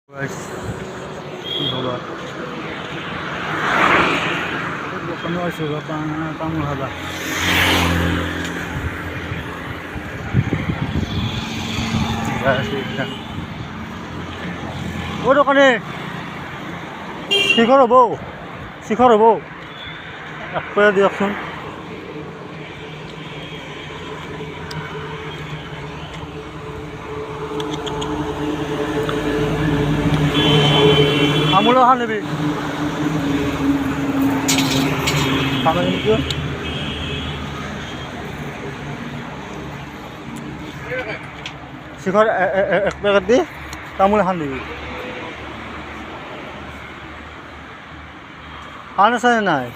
Guys, কি হলো? দোকানে আসো কামড় হাদা ও দোকানে শিখর হবো এক করে দিয়কচোন। আমুলো খা নিবি খাবে কিন্তু শিখর এক প্যাকেট দি তামুল খান দিবি। খান আছে নাই?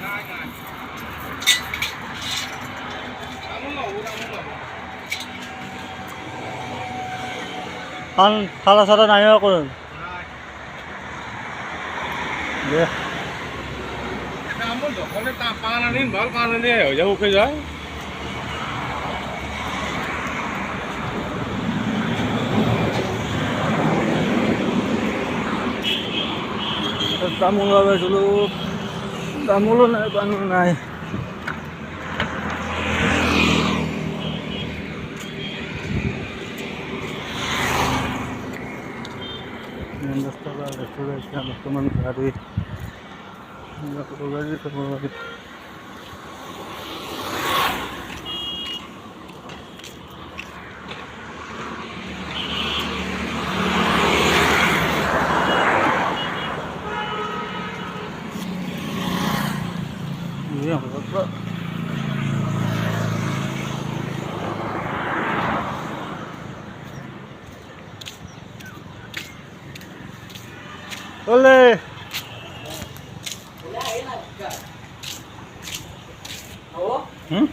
খান খালা চালা নাই করেন দে পান আনিন ভাল পান আনি হৈ যাব উঠে যায় তামোল লগাইছিলো তামোলো নাই পানো নাই। বর্তমান গাড়ি Oleh. Hmm?